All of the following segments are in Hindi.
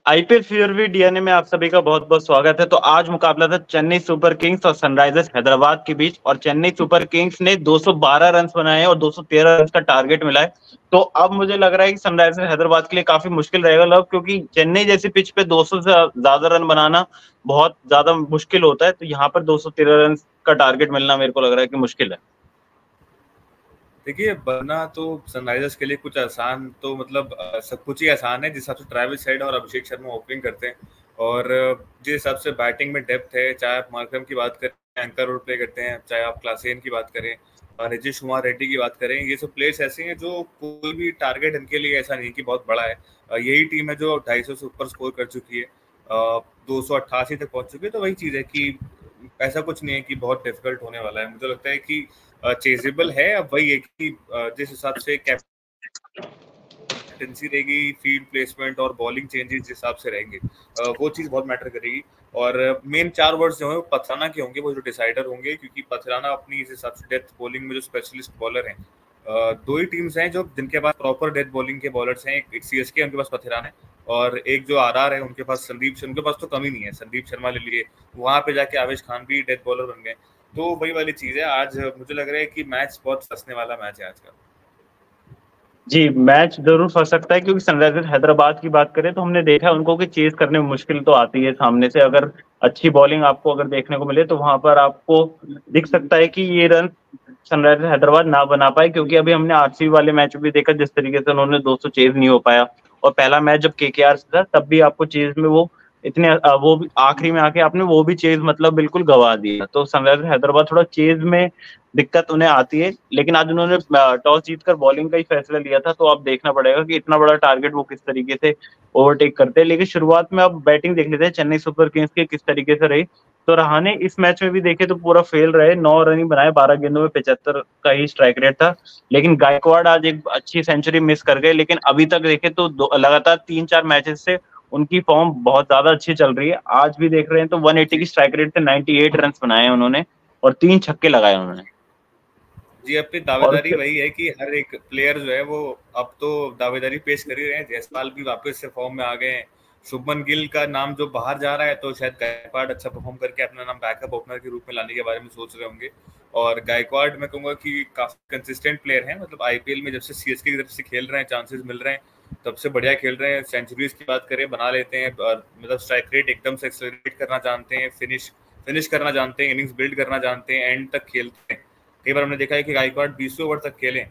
आईपीएल फीवर डीएनए में आप सभी का बहुत बहुत स्वागत है। तो आज मुकाबला था चेन्नई सुपर किंग्स और सनराइजर्स हैदराबाद के बीच, और चेन्नई सुपर किंग्स ने 212 रन बनाए और 213 रन का टारगेट मिला है। तो अब मुझे लग रहा है कि सनराइजर्स हैदराबाद के लिए काफी मुश्किल रहेगा लव, क्योंकि चेन्नई जैसी पिच पे 200 से ज्यादा रन बनाना बहुत ज्यादा मुश्किल होता है। तो यहाँ पर 213 रन का टारगेट मिलना मेरे को लग रहा है कि मुश्किल है। देखिए, बनना तो सनराइजर्स के लिए कुछ आसान तो मतलब सब कुछ ही आसान है जिस हिसाब से ट्रेविस हेड और अभिषेक शर्मा ओपनिंग करते हैं, और जिस हिसाब से बैटिंग में डेप्थ है, चाहे आप मार्करम की बात करें, एंकर रोल प्ले करते हैं, चाहे आप क्लासेन की बात करें और नीतीश कुमार रेड्डी की बात करें, ये सब प्लेयर्स ऐसे हैं जो कोई भी टारगेट इनके लिए ऐसा नहीं कि बहुत बड़ा है। यही टीम है जो 250 से ऊपर स्कोर कर चुकी है, 288 तक पहुंच चुकी है। तो वही चीज़ है कि ऐसा कुछ नहीं है कि बहुत डिफिकल्ट होने वाला है। मुझे लगता है कि चेजेबल है। अब वही है कि जिस हिसाब से कैप्टेंसी रहेगी, फील्ड प्लेसमेंट और बॉलिंग चेंजेस जिस हिसाब से रहेंगे, वो चीज़ बहुत मैटर करेगी। और मेन 4 वर्ड्स जो है वो पथराना के होंगे, वो जो डिसाइडर होंगे, क्योंकि पथराना अपनी इस हिसाब से डेथ बॉलिंग में जो स्पेशलिस्ट बॉलर हैं, 2 ही टीम्स हैं जो जिनके पास प्रॉपर डेथ बॉलिंग के बॉलर्स हैं। एक सीएसके, उनके पास पथराना है, और एक जो आरआर है उनके पास उनके पास तो कमी नहीं है। संदीप शर्मा ले लिए, वहां पे जाके आवेश खान भी डेथ बॉलर बन गए। तो वही वाली चीज है। आज मुझे लग रहा है कि मैच बहुत फंसने वाला मैच है आज का। जी, मैच जरूर फंस सकता है, क्योंकि सनराइजर्स हैदराबाद की बात करें तो हमने देखा है उनको कि चेज करने में मुश्किल तो आती है सामने से। अगर अच्छी बॉलिंग आपको अगर देखने को मिले तो वहां पर आपको दिख सकता है कि ये रन सनराइजर्स हैदराबाद ना बना पाए, क्योंकि अभी हमने आरसीबी वाले मैच में भी देखा जिस तरीके से उन्होंने 200 चेज नहीं हो पाया। और पहला मैच जब केकेआर से था तब भी आपको चेज में वो इतने वो भी आखिरी में आके आपने वो भी चेज मतलब बिल्कुल गवा दिया। तो सनराइजर्स हैदराबाद थोड़ा चेज में दिक्कत उन्हें आती है, लेकिन आज उन्होंने टॉस जीतकर बॉलिंग का ही फैसला लिया था। तो अब देखना पड़ेगा कि इतना बड़ा टारगेट वो किस तरीके से ओवरटेक करते हैं। लेकिन शुरुआत में अब बैटिंग देख लेते हैं चेन्नई सुपर किंग्स की किस तरीके से रही। तो रहाणे इस मैच में भी देखे तो पूरा फेल रहे, 9 रन ही बनाए, 12 गेंदों में 75 का ही स्ट्राइक रेट था। लेकिन गायकवाड़ आज एक अच्छी सेंचुरी मिस कर गए, लेकिन अभी तक देखे तो लगातार 3-4 मैचेस से उनकी फॉर्म बहुत ज्यादा अच्छी चल रही है। आज भी देख रहे हैं तो 180 की स्ट्राइक रेट से 98 रन बनाए हैं उन्होंने, और 3 छक्के लगाए उन्होंने। जी, अपनी दावेदारी वही है कि हर एक प्लेयर जो है वो अब तो दावेदारी पेश कर ही रहे हैं। जयसवाल भी वापस से फॉर्म में आ गए हैं। शुभमन गिल का नाम जो बाहर जा रहा है, तो शायद गायकवाड़ अच्छा परफॉर्म करके अपना नाम बैकअप ओपनर के रूप में लाने के बारे में सोच रहे होंगे। और गायकवाड़ मैं कहूंगा कि काफी कंसिस्टेंट प्लेयर है। मतलब आईपीएल में जब से सीएसके की तरफ से खेल रहे हैं, चांसेस मिल रहे हैं, तब से बढ़िया खेल रहे हैं। सेंचुरीज की बात करें, बना लेते हैं, और मतलब स्ट्राइक रेट एकदम से एक्सेलरेट करना जानते हैं, फिनिश करना जानते हैं, इनिंग्स बिल्ड करना जानते हैं, एंड तक खेलते हैं। कई बार हमने देखा है कि गायकवाड़ 20 ओवर तक खेले।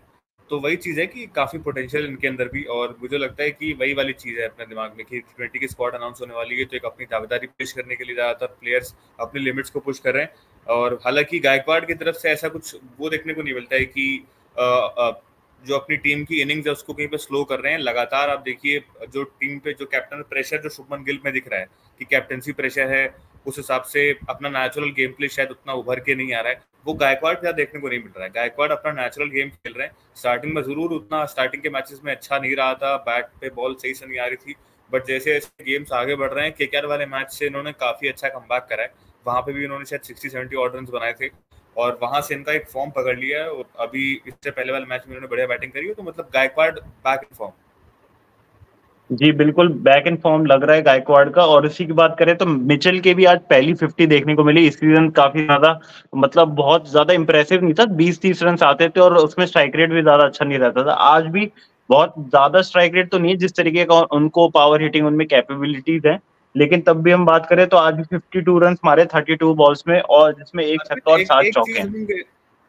तो वही चीज़ है कि काफ़ी पोटेंशियल इनके अंदर भी, और मुझे लगता है कि वही वाली चीज़ है अपने दिमाग में कि T20 की स्क्वाड अनाउंस होने वाली है, तो एक अपनी दावेदारी पेश करने के लिए ज़्यादातर प्लेयर्स अपनी लिमिट्स को पुश कर रहे हैं। और हालांकि गायकवाड़ की तरफ से ऐसा कुछ वो देखने को नहीं मिलता है कि जो अपनी टीम की इनिंग्स है उसको कहीं पे स्लो कर रहे हैं। लगातार आप देखिए, जो टीम पे जो कैप्टन प्रेशर जो शुभमन गिल में दिख रहा है कि कैप्टनसी प्रेशर है, उस हिसाब से अपना नेचुरल गेम प्ले शायद उतना उभर के नहीं आ रहा है, वो गायकवाड़ के साथ देखने को नहीं मिल रहा है। गायकवाड़ अपना नेचुरल गेम खेल रहे हैं। स्टार्टिंग में जरूर उतना स्टार्टिंग के मैचेस में अच्छा नहीं रहा था, बैट पे बॉल सही से नहीं आ रही थी, बट जैसे जैसे गेम्स आगे बढ़ रहे हैं, केकेआर वाले मैच से इन्होंने काफी अच्छा कमबैक करा है। वहां पे भी इन्होंने शायद 60-70 ऑड रन बनाए थे, और वहां से इनका एक फॉर्म पकड़ लिया है। और अभी इससे पहले वाले मैच में इन्होंने बढ़िया बैटिंग करी है। तो मतलब गायकवाड़ बैक इन फॉर्म। जी बिल्कुल, बैक इन फॉर्म लग रहा है गायकवाड़ का। और इसी की बात करें तो मिचेल के भी आज पहली 50 देखने को मिली इस सीजन। काफी ज्यादा मतलब बहुत ज्यादा इंप्रेसिव नहीं था, 20-30 रन आते थे और उसमें स्ट्राइक रेट भी ज्यादा अच्छा नहीं रहता था। आज भी बहुत ज्यादा स्ट्राइक रेट तो नहीं है जिस तरीके का उनको पावर हिटिंग उनमें कैपेबिलिटीज है, लेकिन तब भी हम बात करें तो आज भी 52 रन मारे 32 बॉल्स में, और जिसमें एक छक्का और 7 चौके हैं।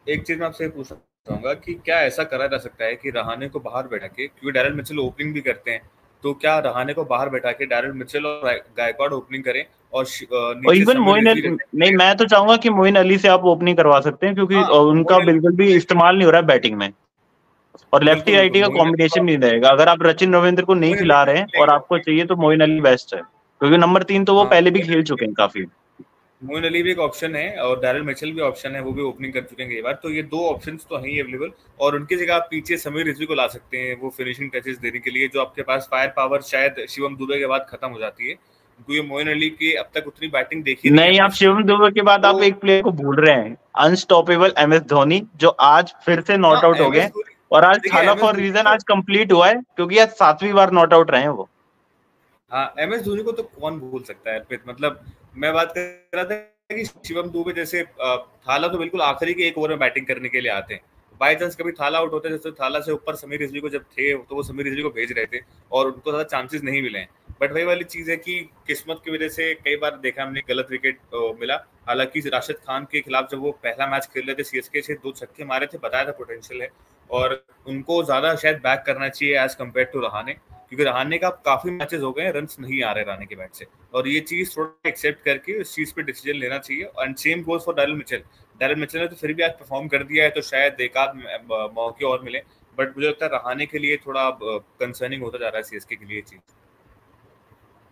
एक चीज मैं आपसे पूछना चाहूंगा कि क्या ऐसा करा जा सकता है कि रहाणे को बाहर बैठा के, क्योंकि डैरेल मिचेल ओपनिंग भी करते हैं, तो क्या रहाणे को बाहर बैठा के डैरेल मिचेल और गायकवाड़ ओपनिंग करें, और और नीचे इवन समीर मोइन रिजवी नहीं, मैं तो चाहूंगा कि मोइन अली से आप ओपनिंग करवा सकते हैं, क्योंकि हाँ, उनका बिल्कुल भी इस्तेमाल नहीं हो रहा है बैटिंग में, और लेफ्टी बिल्कुल बिल्कुल राइटी का मोइन अली कॉम्बिनेशन नहीं रहेगा। अगर आप रचिन रविंद्र को नहीं मोइन अली खिला रहे हैं और आपको चाहिए तो मोइन अली बेस्ट है, क्योंकि नंबर 3 तो वो हाँ, पहले भी खेल चुके हैं काफी। मोइन अली भी एक ऑप्शन है, और डैरेल मिचेल भी ऑप्शन है, वो भी ओपनिंग कर चुके हैं कई बार। तो ये 2 ऑप्शंस तो हैं ही अवेलेबल, और उनकी जगह आप पीछे समीर रिजवी को ला सकते हैं वो फिनिशिंग टचेस देने के लिए। जो आपके पास फायर पावर शायद शिवम दुबे के बाद खत्म हो जाती है, क्योंकि मोइन अली की अब तक उतनी बैटिंग देखी नहीं है नहीं, हमने। आप शिवम दुबे के बाद आप तो एक प्लेयर को भूल रहे हैं, अनस्टॉपेबल एमएस धोनी, जो आज फिर से नॉट हाँ, आउट हो एम एस गए। धोनी, और आज देखिए Thala M S for Dhoni reason तो आज कंप्लीट हुआ है, क्योंकि आज 7वीं बार नॉट आउट रहे हैं वो। हाँ, MS धोनी को तो कौन भूल सकता है अर्पित। मतलब मैं बात कर रहा था कि शिवम दुबे जैसे थाला तो बिल्कुल आखिरी के 1 ओवर में बैटिंग करने के लिए आते हैं। बाय चांस कभी थाला आउट होते हैं, जैसे थाला से ऊपर समीर रिजवी को जब थे तो वो समीर रिजवी को भेज रहे थे और उनको ज़्यादा चांसेस नहीं मिले हैं। बट वही वाली चीज़ है कि किस्मत की वजह से कई बार देखा हमने गलत विकेट मिला। हालांकि राशिद खान के खिलाफ जब वो पहला मैच खेल रहे थे सीएसके से 2 छक्के मारे थे, बताया था पोटेंशियल है और उनको ज़्यादा शायद बैक करना चाहिए एज कम्पेयर टू रहाणे, क्योंकि रहाणे का काफी मैचेस हो गए, रन्स नहीं आ रहे रहाणे के बैट से, और ये चीज थोड़ा एक्सेप्ट करके इस चीज पे डिसीजन लेना चाहिए। And same goes for Darrell Mitchell. Darrell Mitchell ने तो फिर भी आज परफॉर्म कर दिया है, तो शायद एक आध मौके और मिले, बट मुझे लगता है रहाणे के लिए थोड़ा कंसर्निंग होता जा रहा है सीएसके के लिए चीज।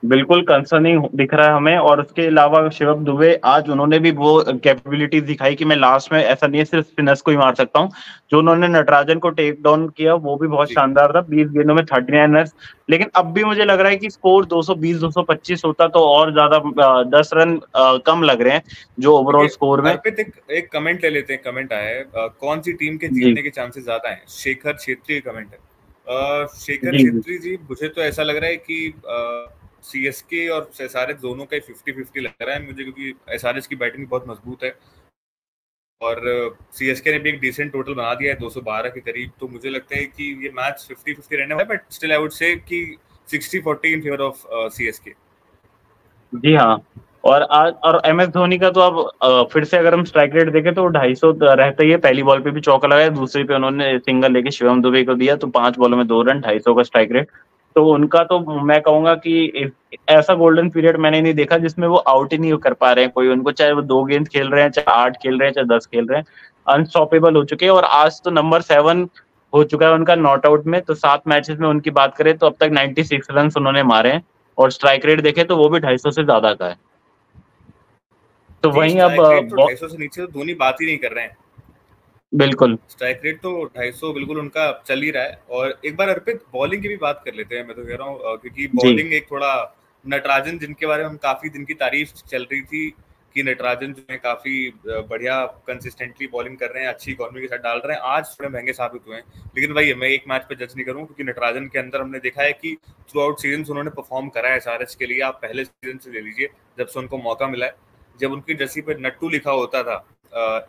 बिल्कुल कंसर्निंग दिख रहा है हमें। और उसके अलावा शिवम दुबे आज उन्होंने भी वो कैपेबिलिटीज दिखाई कि मैं लास्ट में ऐसा नहीं है सिर्फ स्पिनर्स को ही मार सकता हूँ। जो उन्होंने नटराजन को टेक डाउन किया वो भी बहुत शानदार था, 20 गेंदों में 39 रन। लेकिन अब भी मुझे लग रहा है कि स्कोर 220-225 होता तो और ज्यादा 10 रन कम लग रहे हैं जो ओवरऑल स्कोर में। अर्पित एक कमेंट ले लेते हैं, कमेंट आया है, कौन सी टीम के जीतने के चांसेस ज्यादा हैं? शेखर छेत्री कमेंट है। शेखर छेत्री जी, मुझे तो ऐसा लग रहा है कि सीएसके और एसआरएच दोनों का 50-50 लग रहा है मुझे, क्योंकि एसआरएच की बैटिंग बहुत मजबूत है और सीएसके ने भी एक डिसेंट टोटल बना दिया है 212 के करीब। तो मुझे लगता है कि ये मैच 50-50 रहने वाला है, but still I would say कि 60-40 इन फेवर ऑफ सीएसके। जी हाँ। और आज और MS धोनी का तो अब फिर से अगर हम स्ट्राइक रेट देखें तो 250 रहता ही है। पहली बॉल पे भी चौका लगाया, दूसरी पे उन्होंने सिंगल लेके शिवम दुबे को दिया, तो 5 बॉलों में 2 रन, 250 का स्ट्राइक रेट। तो उनका तो मैं कहूंगा कि ऐसा गोल्डन पीरियड मैंने नहीं देखा जिसमें वो आउट ही नहीं कर पा रहे हैं कोई उनको, चाहे वो 2 गेंद खेल रहे हैं, चाहे 8 खेल रहे हैं, चाहे 10 खेल रहे हैं, अनस्टॉपेबल हो चुके हैं। और आज तो नंबर 7 हो चुका है उनका नॉट आउट में। तो 7 मैचेस में उनकी बात करें तो अब तक 96 रन उन्होंने मारे हैं और स्ट्राइक रेट देखे तो वो भी 250 से ज्यादा का है। तो वहीं अब 250 से नीचे तो धोनी बात ही नहीं कर रहे हैं। बिल्कुल स्ट्राइक रेट तो 250 बिल्कुल उनका चल ही रहा है। और एक बार अर्पित बॉलिंग की भी बात कर लेते हैं, मैं तो कह रहा हूँ, क्योंकि बॉलिंग एक थोड़ा नटराजन, जिनके बारे में हम काफी दिन की तारीफ चल रही थी कि नटराजन जो है काफी बढ़िया कंसिस्टेंटली बॉलिंग कर रहे हैं, अच्छी इकोनॉमी के साथ डाल रहे हैं, आज थोड़े महंगे साबित हुए हैं। लेकिन भाई मैं एक मैच पे जज नहीं करूँ, क्योंकि नटराजन के अंदर हमने देखा है कि थ्रू आउट सीजन उन्होंने परफॉर्म करा है एसआरएच के लिए। आप पहले सीजन से ले लीजिए जब से उनको मौका मिला है, जब उनकी जर्सी पे नट्टू लिखा होता था,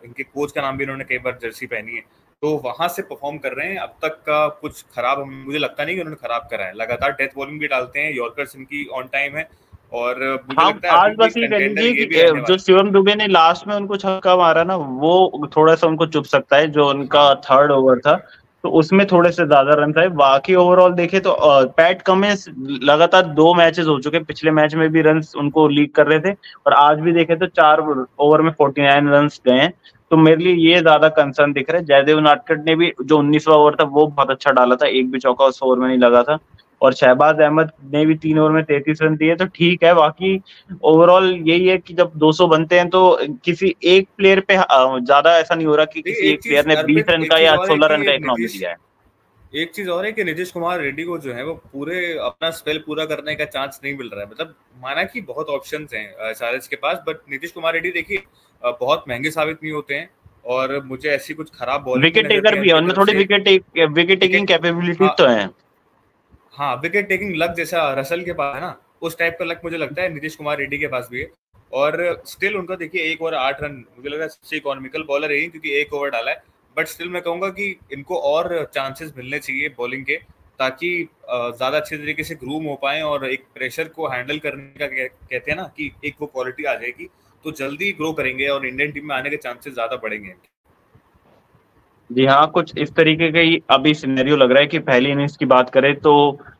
इनके कोच का नाम भी इन्होंने कई बार जर्सी पहनी है, तो वहां से परफॉर्म कर रहे हैं। अब तक का कुछ खराब मुझे लगता नहीं कि उन्होंने खराब करा है। लगातार डेथ बॉलिंग भी डालते हैं, यॉर्कर्स इनकी ऑन टाइम है, और मुझे लगता है आज बस ये कह लीजिए कि जो शिवम दुबे ने लास्ट में उनको छक्का मारा ना, वो थोड़ा सा उनको चुभ सकता है। जो उनका थर्ड ओवर था तो उसमें थोड़े से ज्यादा रन थे। बाकी ओवरऑल देखे तो पैट कमिंस लगातार 2 मैचेस हो चुके, पिछले मैच में भी रन उनको लीड कर रहे थे और आज भी देखे तो 4 ओवर में 49 रन गए हैं। तो मेरे लिए ये ज्यादा कंसर्न दिख रहा है। जयदेव उनादकट ने भी जो 19वां ओवर था वो बहुत अच्छा डाला था, एक भी चौका उस ओवर में नहीं लगा था। और शहबाज अहमद ने भी 3 ओवर में 33 रन दिए, तो ठीक है। बाकी ओवरऑल यही है कि जब 200 बनते हैं तो किसी एक प्लेयर पे ज्यादा ऐसा नहीं हो रहा कि किसी एक प्लेयर ने 20 रन का या 16 रन का इकनॉमी दिया है। एक चीज और है कि नीतीश कुमार रेड्डी को जो है वो पूरे अपना स्पेल पूरा करने का चांस नहीं मिल रहा है। मतलब माना कि बहुत ऑप्शंस हैं एसआरएच के पास, बट नीतीश कुमार रेड्डी देखिए बहुत महंगे साबित नहीं होते हैं, और मुझे ऐसी कुछ खराब बॉलिंग विकेट टेकर भी है उनमें, थोड़ी विकेट टेकिंग कैपेबिलिटी तो है। हाँ, विकेट टेकिंग लक जैसा रसल के पास है ना, उस टाइप का लक मुझे लगता है नीतीश कुमार रेड्डी के पास भी है। और स्टिल उनका देखिए 1 ओवर 8 रन, मुझे लग रहा है सबसे इकोनॉमिकल बॉलर है क्योंकि 1 ओवर डाला है। बट स्टिल मैं कहूंगा कि इनको और चांसेस मिलने चाहिए बॉलिंग के, ताकि ज्यादा अच्छे तरीके से ग्रूम हो पाए और एक प्रेशर को हैंडल करने का कहते हैं ना कि एक वो क्वालिटी आ जाएगी, तो जल्दी ग्रो करेंगे और इंडियन टीम में आने के चांसेस ज्यादा बढ़ेंगे। जी हाँ, कुछ इस तरीके का ही अभी सिनेरियो लग रहा है कि पहली इनिंग्स की बात करें तो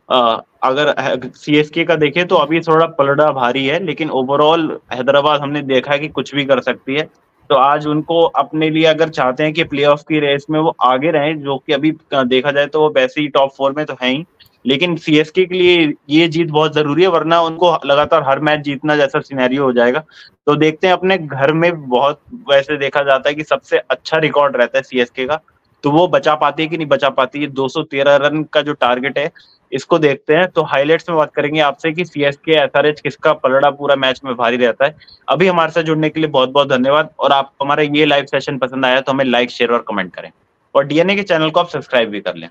अगर सीएसके का देखें तो अभी थोड़ा पलड़ा भारी है, लेकिन ओवरऑल हैदराबाद हमने देखा है कि कुछ भी कर सकती है। तो आज उनको अपने लिए अगर चाहते हैं कि प्लेऑफ की रेस में वो आगे रहें, जो कि अभी देखा जाए तो वो वैसे ही टॉप 4 में तो है ही, लेकिन सीएसके के लिए ये जीत बहुत जरूरी है, वरना उनको लगातार हर मैच जीतना जैसा सिनेरियो हो जाएगा। तो देखते हैं, अपने घर में बहुत वैसे देखा जाता है कि सबसे अच्छा रिकॉर्ड रहता है सीएसके का, तो वो बचा पाती है कि नहीं बचा पाती है। 213 रन का जो टारगेट है इसको देखते हैं। तो हाइलाइट्स में बात करेंगे आपसे कि सीएसके एसआरएच किसका पलड़ा पूरा मैच में भारी रहता है। अभी हमारे साथ जुड़ने के लिए बहुत बहुत धन्यवाद। और आप हमारा ये लाइव सेशन पसंद आया तो हमें लाइक, शेयर और कमेंट करें, और डीएनए के चैनल को आप सब्सक्राइब भी कर लें।